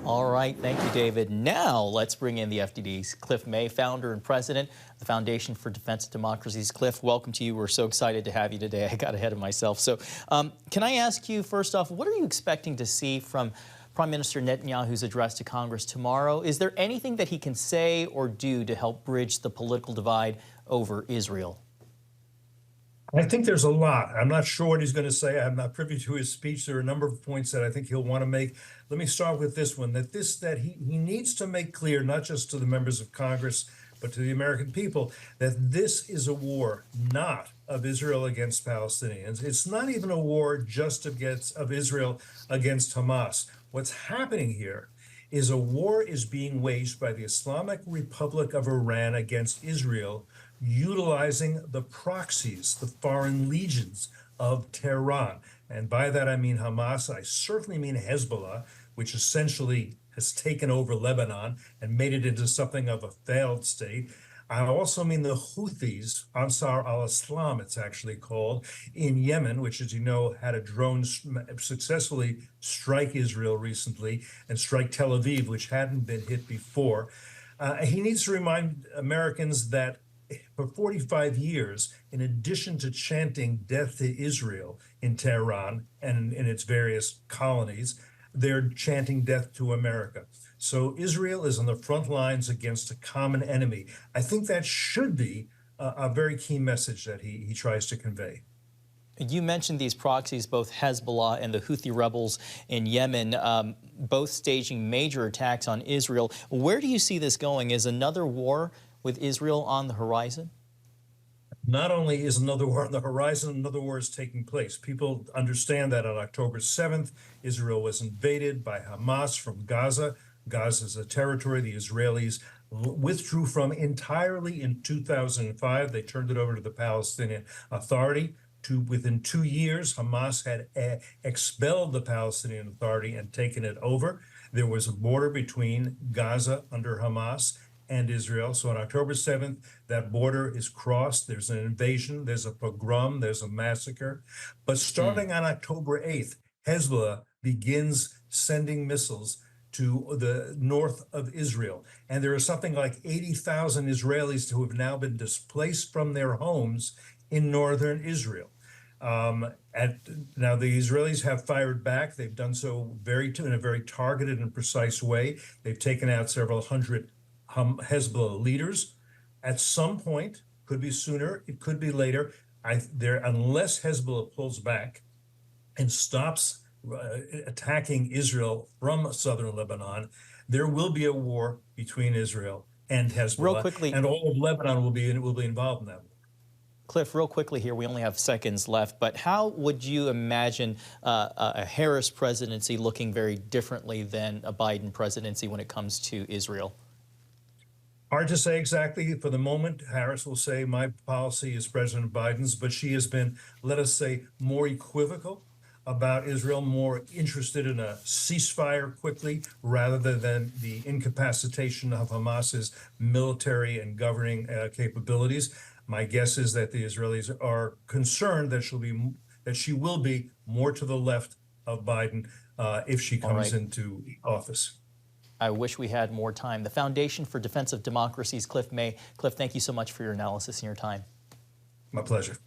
All right, thank you, David. Now let's bring in the FDD's Cliff May, founder and president of the Foundation for Defense of Democracies. Cliff, welcome to you. We're so excited to have you today. I got ahead of myself. So can I ask you, first off, what are you expecting to see from Prime Minister Netanyahu's address to Congress tomorrow? Is there anything that he can say or do to help bridge the political divide over Israel? I think there's a lot. I'm not sure what he's going to say. I'm not privy to his speech. There are a number of points that I think he'll want to make. Let me start with this one, that he needs to make clear, not just to the members of Congress, but to the American people, that this is a war not of Israel against Palestinians. It's not even a war just of Israel against Hamas. What's happening here is a war is being waged by the Islamic Republic of Iran against Israel, utilizing the proxies, the foreign legions of Tehran. And by that I mean Hamas. I certainly mean Hezbollah, which essentially has taken over Lebanon and made it into something of a failed state. I also mean the Houthis, Ansar al-Islam, it's actually called, in Yemen, which, as you know, had a drone successfully strike Israel recently and strike Tel Aviv, which hadn't been hit before. He needs to remind Americans that for 45 years, in addition to chanting death to Israel in Tehran and in its various colonies, they're chanting death to America. So Israel is on the front lines against a common enemy. I think that should be a very key message that he tries to convey. You mentioned these proxies, both Hezbollah and the Houthi rebels in Yemen, both staging major attacks on Israel. Where do you see this going? Is another war with Israel on the horizon? Not only is another war on the horizon, another war is taking place. People understand that on October 7th, Israel was invaded by Hamas from Gaza. Gaza is a territory the Israelis withdrew from entirely in 2005. They turned it over to the Palestinian Authority. Within 2 years, Hamas had expelled the Palestinian Authority and taken it over. There was a border between Gaza under Hamas and Israel. So on October 7th, that border is crossed. There's an invasion, there's a pogrom, there's a massacre. But starting on October 8th, Hezbollah begins sending missiles to the north of Israel. And there are something like 80,000 Israelis who have now been displaced from their homes in northern Israel. Now the Israelis have fired back. They've done so in a very targeted and precise way. They've taken out several hundred Hezbollah leaders. At some point, could be sooner, it could be later, unless Hezbollah pulls back and stops attacking Israel from southern Lebanon, there will be a war between Israel and Hezbollah. Real quickly, and all of Lebanon will be involved in that war. Cliff, real quickly here, we only have seconds left, but how would you imagine a Harris presidency looking very differently than a Biden presidency when it comes to Israel? Hard to say exactly. For the moment, Harris will say my policy is President Biden's, but she has been, let us say, more equivocal about Israel, more interested in a ceasefire quickly rather than the incapacitation of Hamas's military and governing capabilities. My guess is that the Israelis are concerned that she will be more to the left of Biden if she comes into office. I wish we had more time. The Foundation for Defense of Democracies, Cliff May. Cliff, thank you so much for your analysis and your time. My pleasure.